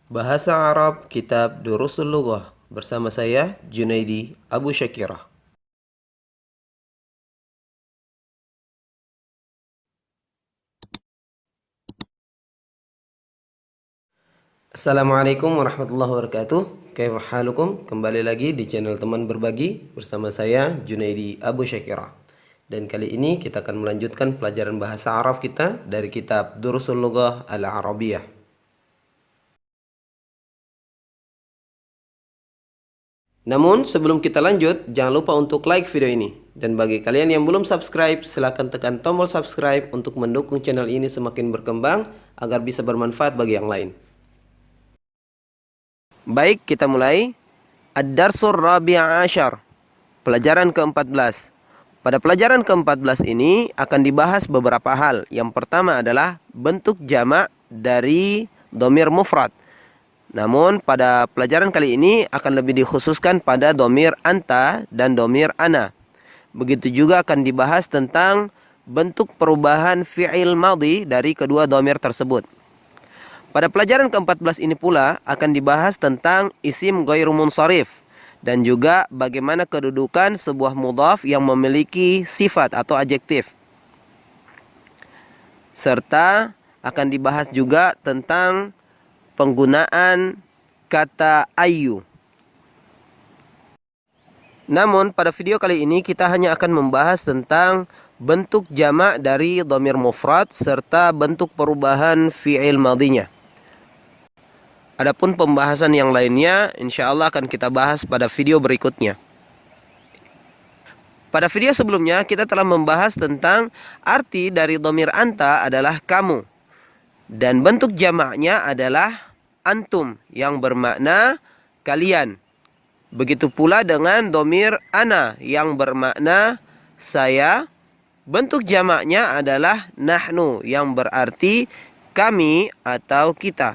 Bahasa Arab Kitab Durusul Lughah bersama saya Junaidi Abu Syakirah. Assalamualaikum warahmatullahi wabarakatuh. Kaifa halukum? Kembali lagi di channel Teman Berbagi bersama saya Junaidi Abu Syakirah. Dan kali ini kita akan melanjutkan pelajaran bahasa Arab kita dari kitab Durusul Lughah Al-Arabiyah. Namun sebelum kita lanjut, jangan lupa untuk like video ini. Dan bagi kalian yang belum subscribe, silahkan tekan tombol subscribe untuk mendukung channel ini semakin berkembang agar bisa bermanfaat bagi yang lain. Baik, kita mulai. Ad-Darsur Rabi'a Ashar, pelajaran ke-14. Pada pelajaran ke-14 ini akan dibahas beberapa hal. Yang pertama adalah bentuk jamak dari dhamir mufrad. Namun pada pelajaran kali ini akan lebih dikhususkan pada dhamir anta dan dhamir ana. Begitu juga akan dibahas tentang bentuk perubahan fi'il madhi dari kedua dhamir tersebut. Pada pelajaran ke-14 ini pula akan dibahas tentang isim ghairu munsharif dan juga bagaimana kedudukan sebuah mudhaf yang memiliki sifat atau adjektif. Serta akan dibahas juga tentang penggunaan kata ayu. Namun pada video kali ini kita hanya akan membahas tentang bentuk jamak dari dhamir mufrad serta bentuk perubahan fi'il madhinya. Adapun pembahasan yang lainnya insya Allah akan kita bahas pada video berikutnya. Pada video sebelumnya kita telah membahas tentang arti dari dhamir anta adalah kamu. Dan bentuk jamaknya adalah antum yang bermakna kalian. Begitu pula dengan dhamir ana yang bermakna saya. Bentuk jamaknya adalah nahnu yang berarti kami atau kita.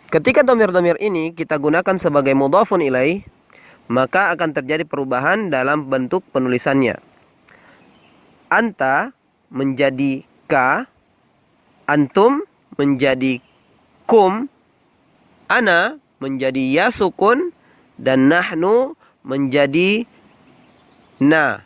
Ketika dhamir-dhamir ini kita gunakan sebagai mudhafun ilaih, maka akan terjadi perubahan dalam bentuk penulisannya. Anta menjadi ka, antum menjadi kum, ana menjadi ya sukun, dan nahnu menjadi na.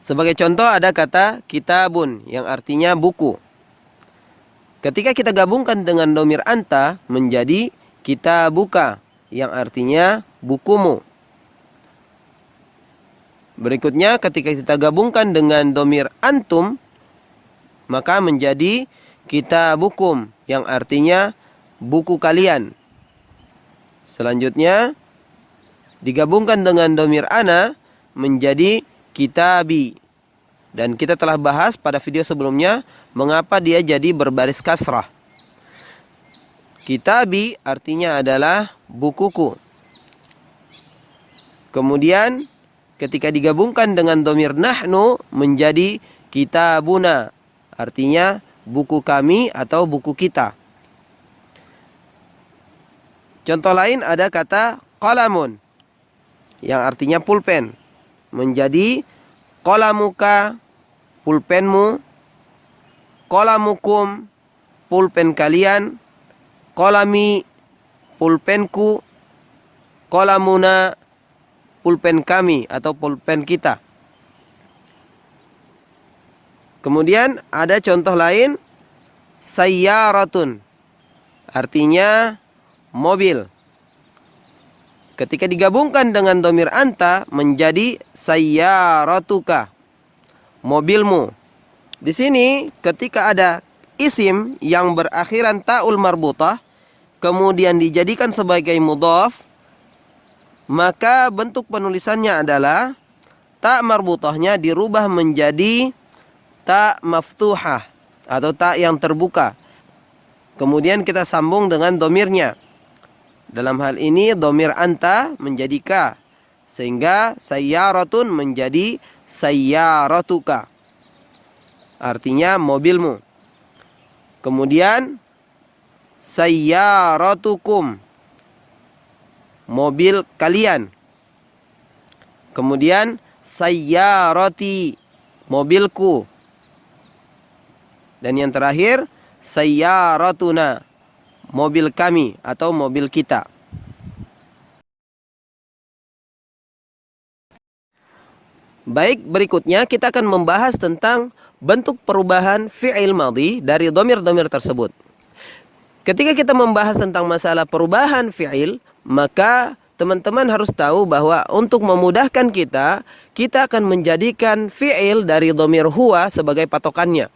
Sebagai contoh ada kata kitabun yang artinya buku. Ketika kita gabungkan dengan dhamir anta menjadi kitabuka yang artinya bukumu. Berikutnya ketika kita gabungkan dengan dhamir antum maka menjadi kitabukum yang artinya buku kalian. Selanjutnya digabungkan dengan dhamir ana menjadi kitabi. Dan kita telah bahas pada video sebelumnya mengapa dia jadi berbaris kasrah. Kitabi artinya adalah bukuku. Kemudian ketika digabungkan dengan dhamir nahnu menjadi kitabuna, artinya buku kami atau buku kita. Contoh lain ada kata qalamun yang artinya pulpen menjadi qalamuka, pulpenmu, qalamukum, pulpen kalian, qalami, pulpenku, qalamuna, pulpen kami atau pulpen kita. Kemudian ada contoh lain, sayyaratun, artinya mobil. Ketika digabungkan dengan dhamir anta menjadi sayyaratuka, mobilmu. Di sini ketika ada isim yang berakhiran ta'ul marbutah kemudian dijadikan sebagai mudhaf, maka bentuk penulisannya adalah ta marbutahnya dirubah menjadi ta maftuhah atau ta yang terbuka. Kemudian kita sambung dengan dhamirnya. Dalam hal ini dhamir anta menjadi ka, sehingga sayyaratun menjadi sayyaratuka, artinya mobilmu. Kemudian sayyaratukum, mobil kalian. Kemudian sayyarati, mobilku. Dan yang terakhir, sayyaratuna, mobil kami atau mobil kita. Baik, berikutnya kita akan membahas tentang bentuk perubahan fi'il madhi dari dhamir-dhamir tersebut. Ketika kita membahas tentang masalah perubahan fi'il, maka teman-teman harus tahu bahwa untuk memudahkan kita akan menjadikan fi'il dari dhamir huwa sebagai patokannya.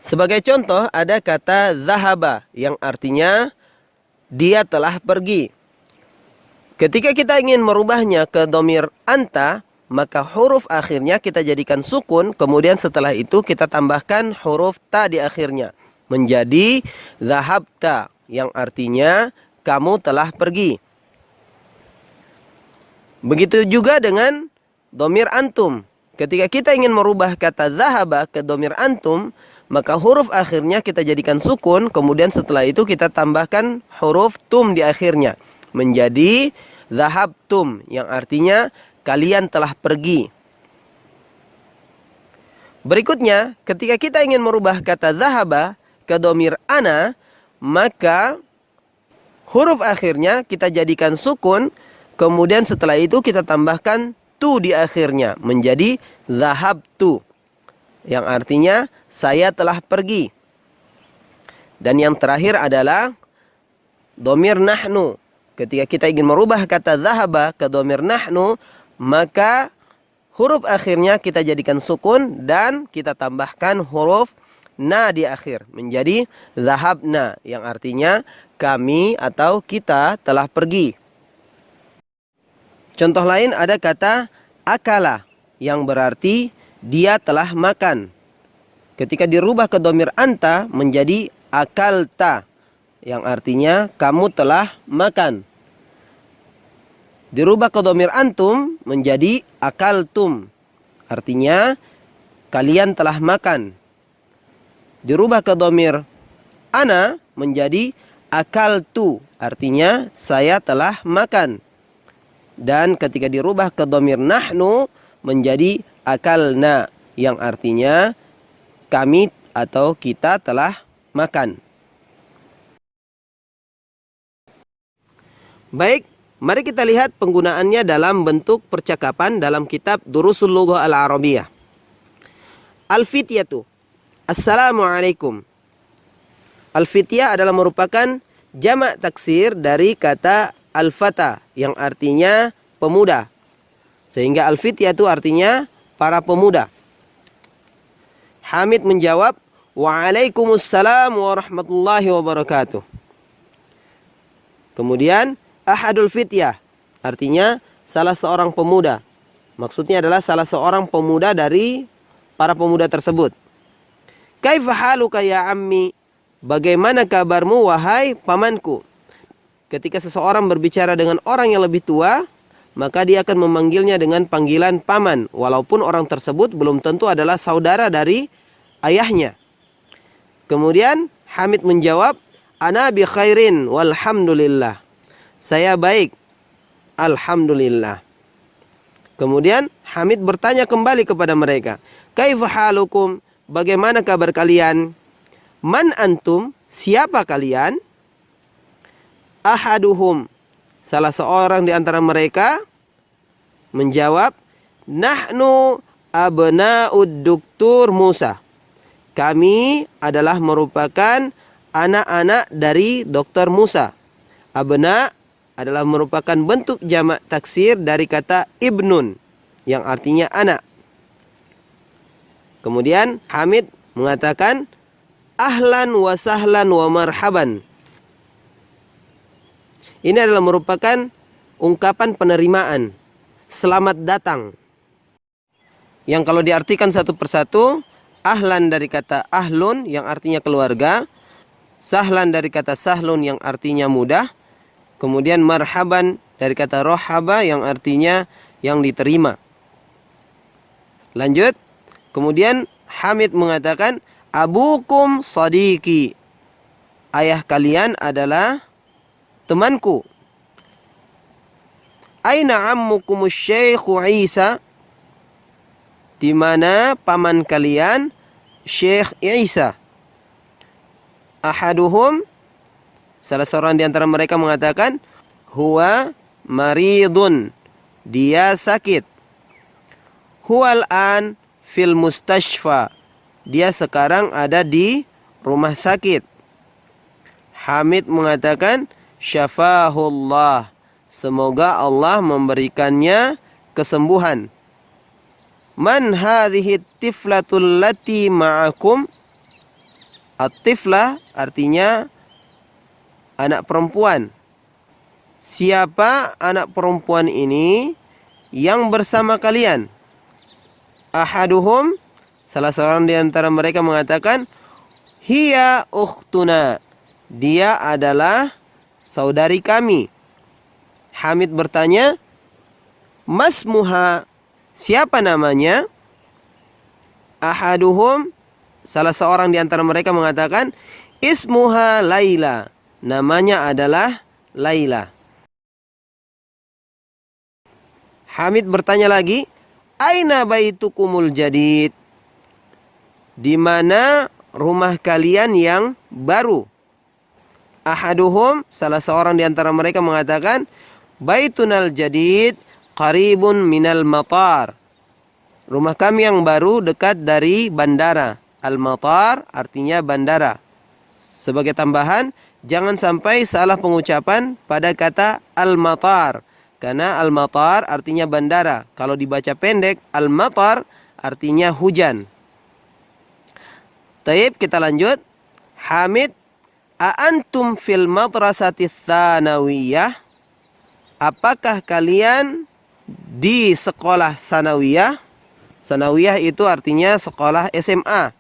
Sebagai contoh, ada kata zahaba yang artinya dia telah pergi. Ketika kita ingin merubahnya ke dhamir anta, maka huruf akhirnya kita jadikan sukun, kemudian setelah itu kita tambahkan huruf ta di akhirnya, menjadi zahabta, yang artinya kamu telah pergi. Begitu juga dengan dhamir antum. Ketika kita ingin merubah kata zahaba ke dhamir antum, maka huruf akhirnya kita jadikan sukun, kemudian setelah itu kita tambahkan huruf tum di akhirnya, menjadi zahabtum, yang artinya kalian telah pergi. Berikutnya, ketika kita ingin merubah kata zahaba ke dhamir ana, maka huruf akhirnya kita jadikan sukun, kemudian setelah itu kita tambahkan tu di akhirnya, menjadi zahabtu, yang artinya saya telah pergi. Dan yang terakhir adalah dhamir nahnu. Ketika kita ingin merubah kata zahaba ke dhamir nahnu, maka huruf akhirnya kita jadikan sukun dan kita tambahkan huruf na di akhir, menjadi zahabna, yang artinya kami atau kita telah pergi. Contoh lain ada kata akala yang berarti dia telah makan. Ketika dirubah ke dhamir anta menjadi akalta, yang artinya kamu telah makan. Dirubah ke dhamir antum menjadi akaltum, artinya kalian telah makan. Dirubah ke dhamir ana menjadi akaltu, artinya saya telah makan. Dan ketika dirubah ke dhamir nahnu menjadi akalna, yang artinya kami atau kita telah makan. Baik, mari kita lihat penggunaannya dalam bentuk percakapan dalam kitab Durusul Lughah Al-Arabiyah. Al-fityatu, assalamualaikum. Al-fityah adalah merupakan jamak taksir dari kata al-fata yang artinya pemuda. Sehingga al-fityatu artinya para pemuda. Hamid menjawab, waalaikumsalam warahmatullahi wabarakatuh. Kemudian ahadul fityah artinya salah seorang pemuda. Maksudnya adalah salah seorang pemuda dari para pemuda tersebut. Kaifa haluka ya ammi? Bagaimana kabarmu wahai pamanku? Ketika seseorang berbicara dengan orang yang lebih tua, maka dia akan memanggilnya dengan panggilan paman, walaupun orang tersebut belum tentu adalah saudara dari ayahnya. Kemudian Hamid menjawab, ana bi khairin walhamdulillah. Saya baik, alhamdulillah. Kemudian Hamid bertanya kembali kepada mereka, kaifa halukum? Bagaimana kabar kalian? Man antum? Siapa kalian? Ahaduhum, salah seorang di antara mereka menjawab, nahnu abna'ud Duktur Musa. Kami adalah merupakan anak-anak dari Dr. Musa. Abna adalah merupakan bentuk jamak taksir dari kata ibnun yang artinya anak. Kemudian Hamid mengatakan ahlan wa sahlan wa marhaban. Ini adalah merupakan ungkapan penerimaan, selamat datang. Yang kalau diartikan satu persatu, ahlan dari kata ahlun yang artinya keluarga, sahlan dari kata sahlun yang artinya mudah, kemudian marhaban dari kata rohaba yang artinya yang diterima. Lanjut, kemudian Hamid mengatakan abukum sadiqi. Ayah kalian adalah temanku. Aina ammukumus syekhu Isa? Di mana paman kalian Syekh Isa. Ahaduhum, salah seorang di antara mereka mengatakan, huwa maridun, dia sakit. Huwal an fil mustashfa, dia sekarang ada di rumah sakit. Hamid mengatakan, syafahullah, semoga Allah memberikannya kesembuhan. Man hadhihi tiflatul lati ma'akum? At-tiflah artinya anak perempuan. Siapa anak perempuan ini yang bersama kalian? Ahaduhum, salah seorang di antara mereka mengatakan, hiya ukhtuna, dia adalah saudari kami. Hamid bertanya, masmuha, siapa namanya? Ahaduhum, salah seorang di antara mereka mengatakan, ismuha Laila, namanya adalah Laila. Hamid bertanya lagi, aina baitukumul jadid? Di mana rumah kalian yang baru? Ahaduhum, salah seorang di antara mereka mengatakan, baitunal jadid qaribun minal matar. Rumah kami yang baru dekat dari bandara. Al-matar artinya bandara. Sebagai tambahan, jangan sampai salah pengucapan pada kata al-matar. Karena al-matar artinya bandara. Kalau dibaca pendek, al-matar artinya hujan. Taib, kita lanjut. Hamid, a'antum fil madrasati tsanawiyah? Apakah kalian di sekolah sanawiyah? Sanawiyah itu artinya sekolah SMA.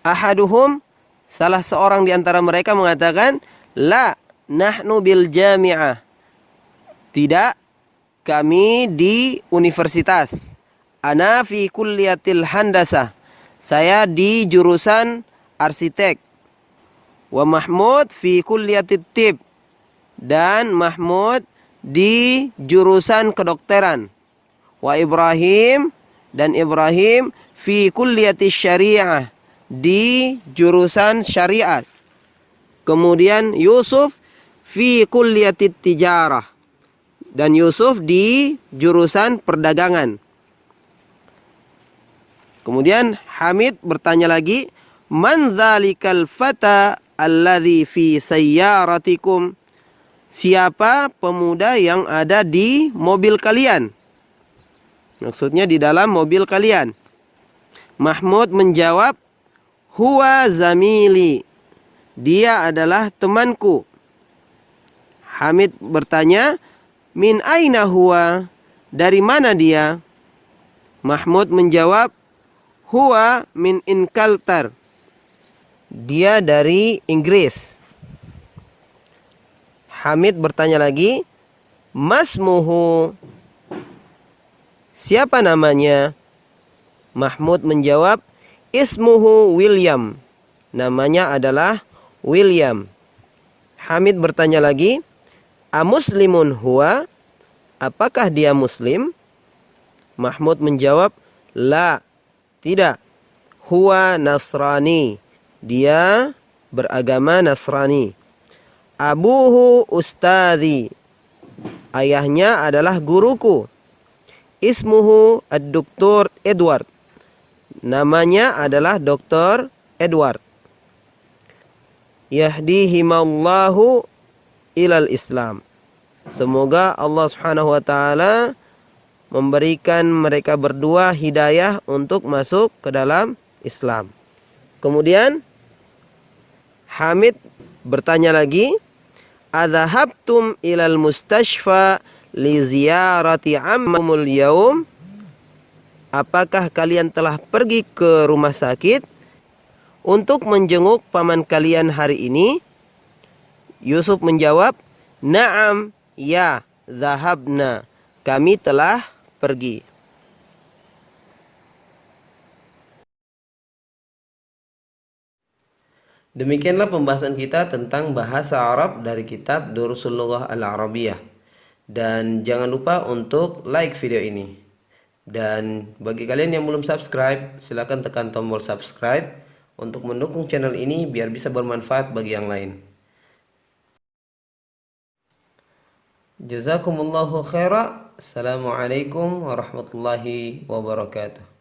Ahaduhum, salah seorang di antara mereka mengatakan, la, nahnu bil jami'ah. Tidak, kami di universitas. Ana fi kulliyatil handasah, saya di jurusan arsitek. Wa Mahmud fi kulliyatit tib, dan Mahmud di jurusan kedokteran. Wa Ibrahim, dan Ibrahim fi kulliyatis syariah, di jurusan syariat. Kemudian Yusuf fi kulliyatit tijarah, dan Yusuf di jurusan perdagangan. Kemudian Hamid bertanya lagi, man dzalikal fata alladzi fi sayyaratikum? Siapa pemuda yang ada di mobil kalian? Maksudnya di dalam mobil kalian. Mahmud menjawab, huwa zamili, dia adalah temanku. Hamid bertanya, min aina huwa, dari mana dia? Mahmud menjawab, huwa min Inkaltar, dia dari Inggris. Hamid bertanya lagi, masmuhu, siapa namanya? Mahmud menjawab, ismuhu William, namanya adalah William. Hamid bertanya lagi, amuslimun huwa, apakah dia muslim? Mahmud menjawab, la, tidak. Huwa nasrani, dia beragama Nasrani. Abuhu ustadhi, ayahnya adalah guruku. Ismuhu ad-doktor Edward, namanya adalah Dr. Edward. Yahdihimallahu ilal Islam, semoga Allah Subhanahu wa taala memberikan mereka berdua hidayah untuk masuk ke dalam Islam. Kemudian Hamid bertanya lagi, adzahabtum ilal mustashfa li ziyarati ammumul yaum? Apakah kalian telah pergi ke rumah sakit untuk menjenguk paman kalian hari ini? Yusuf menjawab, na'am, ya, zahabna, kami telah pergi. Demikianlah pembahasan kita tentang bahasa Arab dari kitab Durusul Lughah Al-Arabiyah. Dan jangan lupa untuk like video ini. Dan bagi kalian yang belum subscribe, silakan tekan tombol subscribe untuk mendukung channel ini biar bisa bermanfaat bagi yang lain. Jazakumullahu khairan. Assalamualaikum warahmatullahi wabarakatuh.